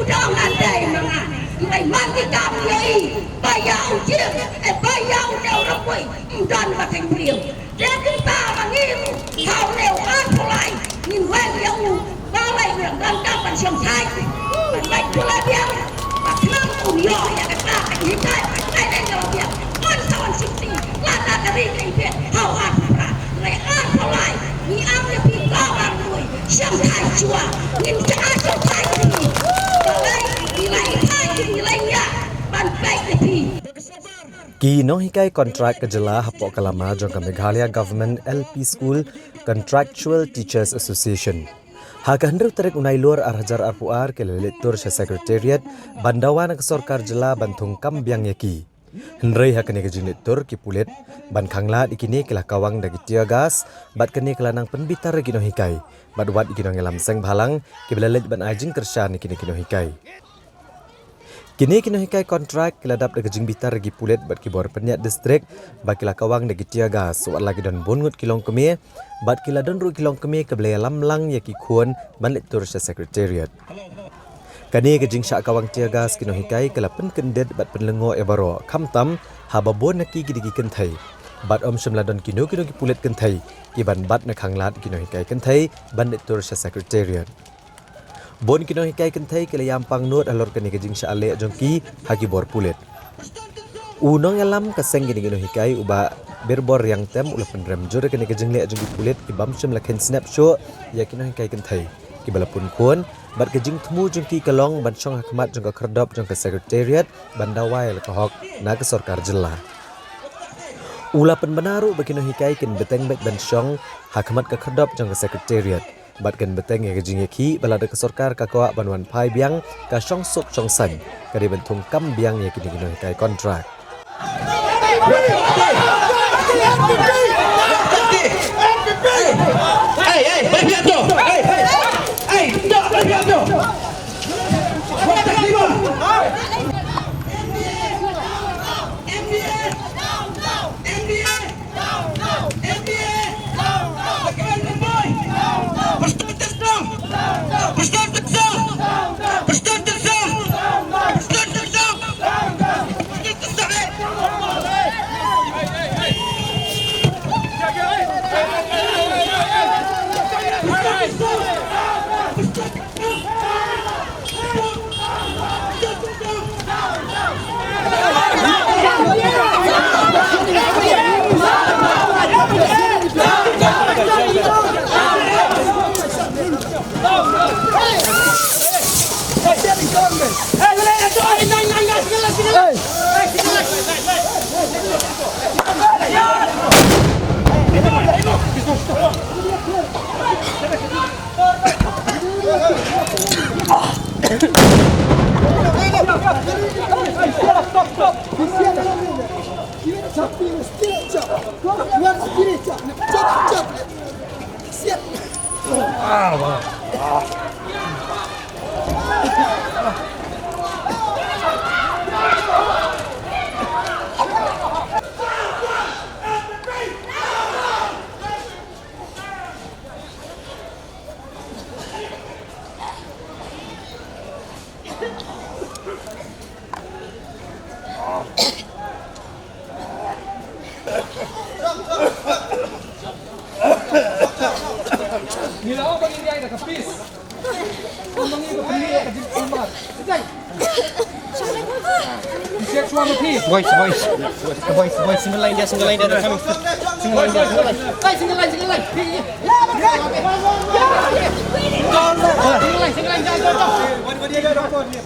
dong andai mana ngai mati kam yai bayau chiếc bayau neo rapui dan và thành priêu để chúng ta mà nghiêm thảo neo an lại nhìn quen nhau ba lại được dan các bạn sông sai lại cứ lại biang và thương cùng nhỏ ya các ta thành hiện tại này đây là việc con sao sinh sinh là ta cái gì việc hào an ra lại an lại ni am le pi cao an người sông thái chùa nhìn cha sông thái thì lại thay thì lại ya ban baik thì Ki nohikai kontrak kejela hapok kalama jangka Meghalaya Government LP School Contractual Teachers Association. Haka hendak terek unai luar arhajar arpuar ke lelitur sya Secretariat Bandawan ke Sorkar Jela Bantung Kambiang Yaki. Henrei haka ne kejing litur ki pulet ban khangla ikini kelah kawang dagi tiagas bat kene kelanang penbitar ki nohikai bat wat ikino ngelam seng bhalang ki belalet ban ajing kershan ikini ki nohikai. Kini hikai kontrak keladap dagi jing bitar dagi pulet bat kibor peniat distrik bat kila kawang dagi tiagas wat lagi dan bongut kilong keme bat kila dan ru kilong keme ke belaya lamlang yaki kuon ban litur sya Secretariat. Kani ke jing syak kawang tiagas kino hikai kala pen kendet bat penlengo ebaro kamtam hababon naki gidigi kentai bat om shemladon kino ki pulet kentai ki ban bat na khanglat kino hikai kentai ban litur sya Secretariat. Bon kino hikai kentai kala yampang not alor kani ke jing syak ale jongki hagi bor pulet. Unong alam kaseng gini kino hikai uba berbor yang tem ulah penrem jore kani ke jing le jongki pulet ki bam shem laken snapshot ya kino hikai kentai ki balapun kuon bat ke jing temu jongki kalong ban song hakmat jongka kerdop jongka Secretariat bandawai lekahok na ke Sorkar Jela. Ulah penbenaru bakino hikai kin beteng bet ban song hakmat ke kerdop jongka Secretariat. Bat kan beteng ya kejing yaki balada ke Sorkar kakawak banwan pai biang ka song sok song san kari bentung kam biang ya kini kini kai kontrak. Nila ko ini ay nakapis. Kumangi ko pili ka din kumar. Sige. Check one piece. Voice. Single line there. They're coming. Single line. Single line. Single line. What dia ada apa ni?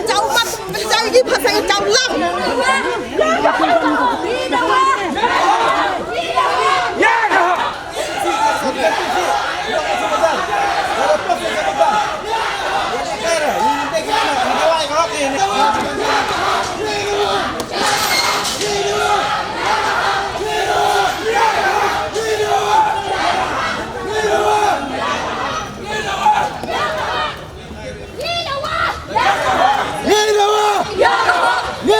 Cháu bắt cháu đi phát sang cháu lắm. Ni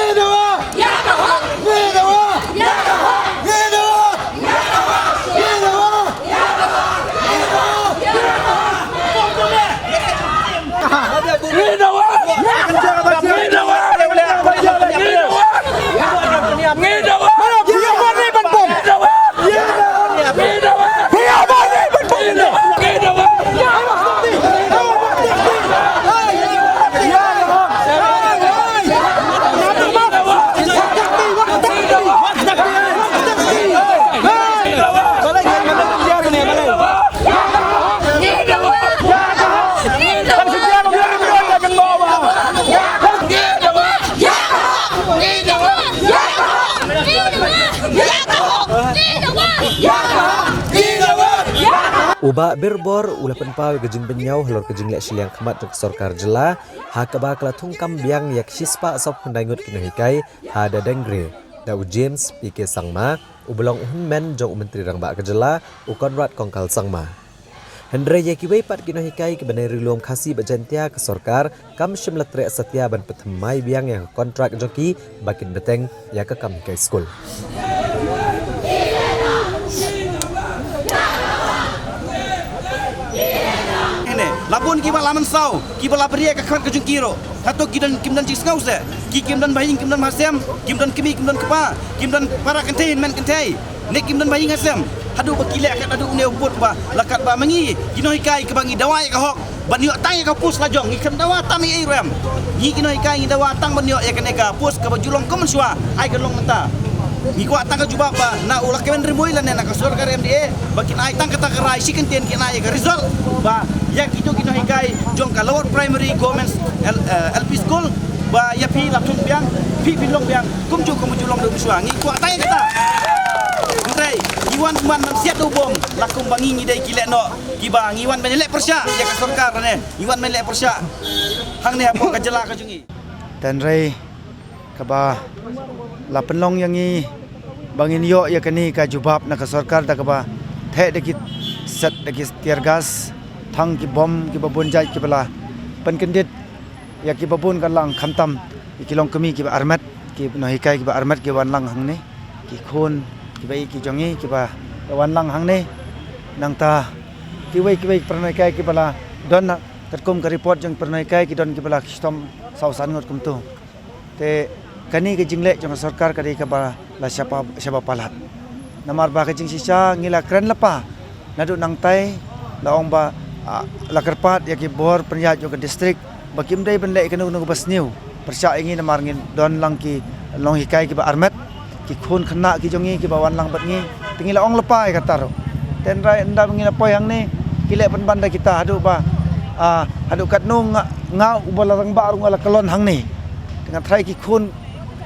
Ubak berbor ulah penpau gejing benyau halor gejing lek siliang kemat tuk sorkar jela ha kaba kala tungkam biang yak sispa sop pendangut kinahikai hada dengre dau James PK Sangma ubelong men jong menteri rang ba kejela u Konrad Kongkal Sangma Hendra yakiwei pat kinahikai ke benai rilom khasi bajantia ke sorkar kam shimlatre satya ban petmai biang yang kontrak joki bakin beteng ya ke kam hikai school Lapun kiba laman sau, kiba lapria ka khat ka jung kiro. Hato kidan kimdan cik skau se. Ki kimdan bayin kimdan masem, kimdan kimi kimdan kepa, kimdan para kentein men kentei. Nek kimdan bayin asem. Hadu bakile kat adu ne ubut ba lakat ba mangi. Kino hikai ke bangi dawai ka hok. Ban yo tang ka pus lajong ngikam dawa tami ai ram. Ngi kino hikai ngi dawa tang ban yo ya kaneka pus ka bajulong komen swa. Ai ka long menta. Ngi ko atang ka juba ba na ulak kemen remoi lan na ka sorkar MDA. Bakin ai tang kata ka rai siken ten kina ai ka result ba ya kito kino hikai jong ka lower primary government LP school ba ya pi lapun biang pi bilong biang kumju kumjulong do suangi ko atay kata ngai iwan man siat do bom lakum bangi ngi dai kilek no kiba ngiwan menelek persya ya ka sorkar ne iwan menelek persya hang ne apo ka jela ka jungi dan rai kaba la penlong yang i bangin yo ya kani ka jubab na ka sorkar da kaba the dekit set dekit tiar gas thang ki bom ki babun jai ki bala penkendit ya ki babun kan lang khamtam ki long kami ki ba armat ki no hikai ki ba armat ki wan lang hang ne ki khon ki bai ki jongi ki ba wan lang hang ne nang ta ki wei pernai kai ki bala don na katkum ka report jong pernai kai ki don ki bala kistom sausan ngot kum tu te kani ke jingle jong sarkar kadi ka ba la siapa palat namar ba ke jing sisa ngila kren lapa nadu nang tai laong ba la kerpat ya ki bor penjat jong ke distrik bakim dai ben lek kanu nu bas new persya ingin namar ngin don lang ki long hikai ki ba armet ki khun khna ki jongi ki ba wan lang bat ngi tingi laong lepa ka taro ten rai enda ngin apa yang ni ki lek pen banda kita hadu ba hadu kat nu ngau ubala rang ba rung ala kelon hang ni dengan trai ki khun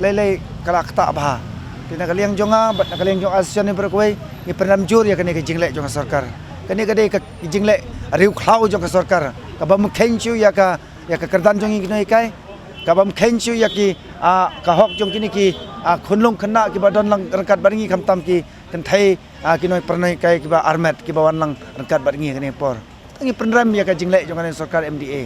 lele kalak tak bah tina kaliang jonga bat kaliang jong asion ni berkuai ni pernam jur ya kani ke jingle jong sarkar kani kade ke jingle riu khlau jong sarkar ka bam khenchu ya ka kerdan jong ni kai ka bam khenchu ya ki ka hok jong kini ki khunlung khna ki badon lang rangkat baringi khamtam ki kan thai ki noi pernai kai ki ba armet ki ba wan lang rangkat baringi kani por ngi pernam ya ka jingle jong kani sarkar MDA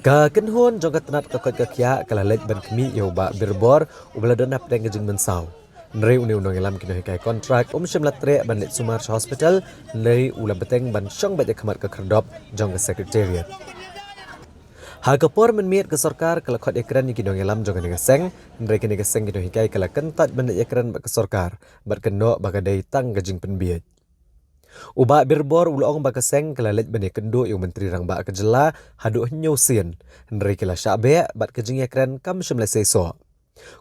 ka kenhon jong katanat ka kot kakya kala lek ban kemi yo ba berbor ubala don ap deng jing mensau nrei uni unong elam kino hikai kontrak shimlatre ban let sumar hospital nrei ula beteng ban shong ba khamat ka khardop jong ka secretariat ha kapor men miet ka sarkar kala khot ekran ni kino elam jong ka seng nrei kini ka seng kino hikai kala kentat ban ekran ba ka sarkar bat keno ba ka dei tang ka jing penbiet Uba berbor ulong bakaseng kelalet bani kendo yung menteri rang ba kejela hadu nyo sin nrei kala syabe bat kejing ekran kam shimle seso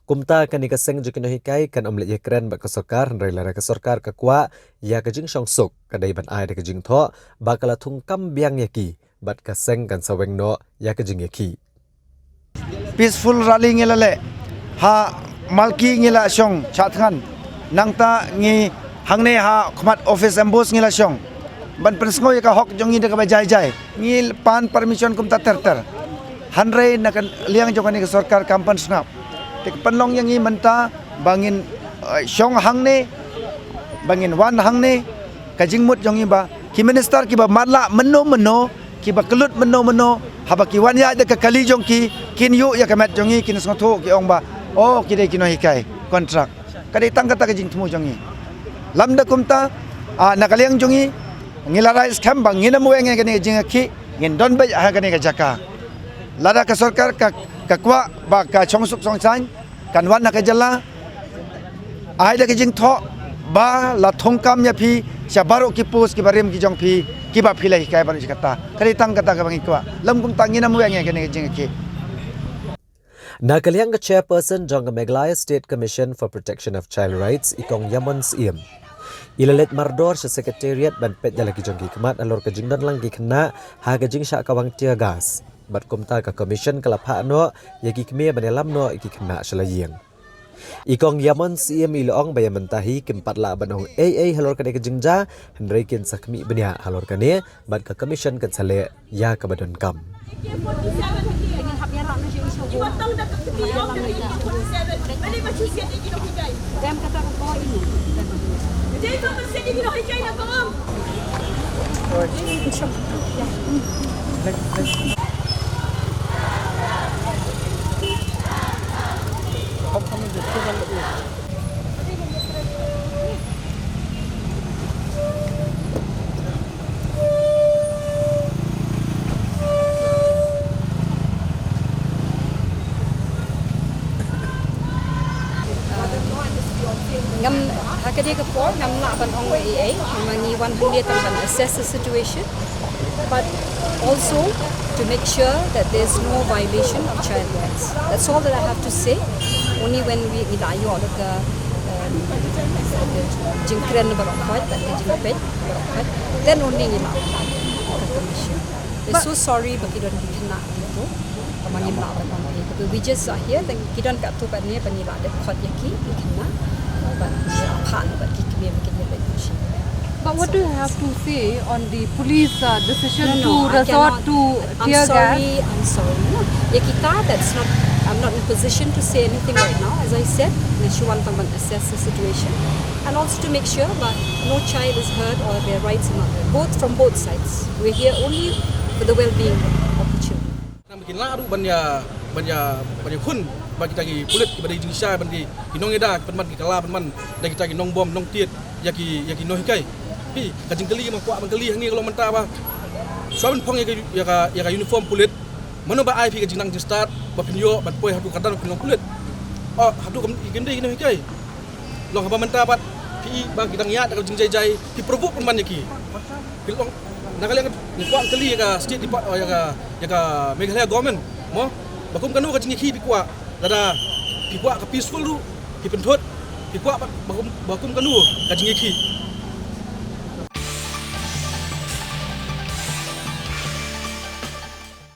kumta kan ikaseng jukino hikai kan omlet ekran ba kasokar nrei lara kasokar kakwa ya kejing shongsuk kadai ban ai de kejing tho bakala thung kam biang yaki bat kaseng kan saweng no ya kejing yaki peaceful rally ngelale ha malki ngela shong chathan nangta ngi hangne ha khmat office ambush ngila syong ban persngo ya ka hok jongi de ka jai jai ngil pan permission kum ta ter hanrei na kan liang jongani ka sarkar kampan snap te panlong yang ngi menta bangin syong hangne bangin wan hangne ka jingmut jongi ba ki minister ki ba marla menno ki ba kelut menno haba ki wan ya de ka kali jong ki kin yu ya ka mat jongi kin sngo ki ong ba oh ki de kino hikai kontrak kadai tang kata ka jing thmu jongi lamda kumta nakaliang jongi ngilarai scam bang ngina mueng ngene jinga ki ngin don ba ha ngene ka jaka lada ka sarkar ka kwa ba ka chongsuk songsan kan wan na ka jala ai da ki jing tho ba la thong kam ya phi sha baro ki pus ki barim ki jong phi ki ba phi lai kai ban kata kali tang kata ka bangi kwa lam kum tangi na mu yang ke ne jing ki Nakaliang chairperson jong Meghalaya State Commission for Protection of Child Rights ikong Yamon Siem. Ilalet mardor sa secretariat ban pet jalaki jong hikmat alor ka jingdan lang gikna ha ka jing sya kawang tia gas. Bat kumta ka commission kalapha no yagi kme banelam no ikikna salayeng. Ikong Yamon Siem ilong bayaman tahi kimpat la banong AA halor ka ka jingja hendrekin sakmi benya halor ka ne bat ka commission kan sale ya ka badon kam. Ngam hakadi ka por ngam la ban ong AA mangi 100 ban assess the situation, but also to make sure that there's no violation of child rights. That's all that I have to say. Only when we ilayo ka jingkren barokhat that jingpet barokhat then only ila the commission. We're so sorry but kita dikena itu mangi la ban ong AA. We just are here then kita kat tu ban ni panila de khot yaki dikena. But what do you have to say on the police decision to I resort cannot. to tear gas? I'm sorry. No. Ya kita, I'm not in position to say anything right now. As I said, Nishuan Pangban assess the situation and also to make sure that no child is hurt or their rights are not hurt. Both from both sides. We're here only for the well-being of the children. Bikin laru banya kun bagi kita kulit kepada Indonesia bagi inong eda penman kala penman dan kita inong bom nong tiet yaki noh kai pi kajing kali mah kuat kali ni kalau mentah apa suamen pong ya uniform kulit mana ba ai pi kajing nang start ba pinyo ban poi hatu kadan pinong kulit oh hatu gemde noh kai long apa mentah apa pi bang kita ngiat kajing jai pi provoke penman yaki pilong nakaliang kuat kali ya state depart ya Meghalaya government mo bakum kanu kajing ki pi kuat lada pi kuat ka peaceful lu pi pentut pi kuat bakum kanu kajing ki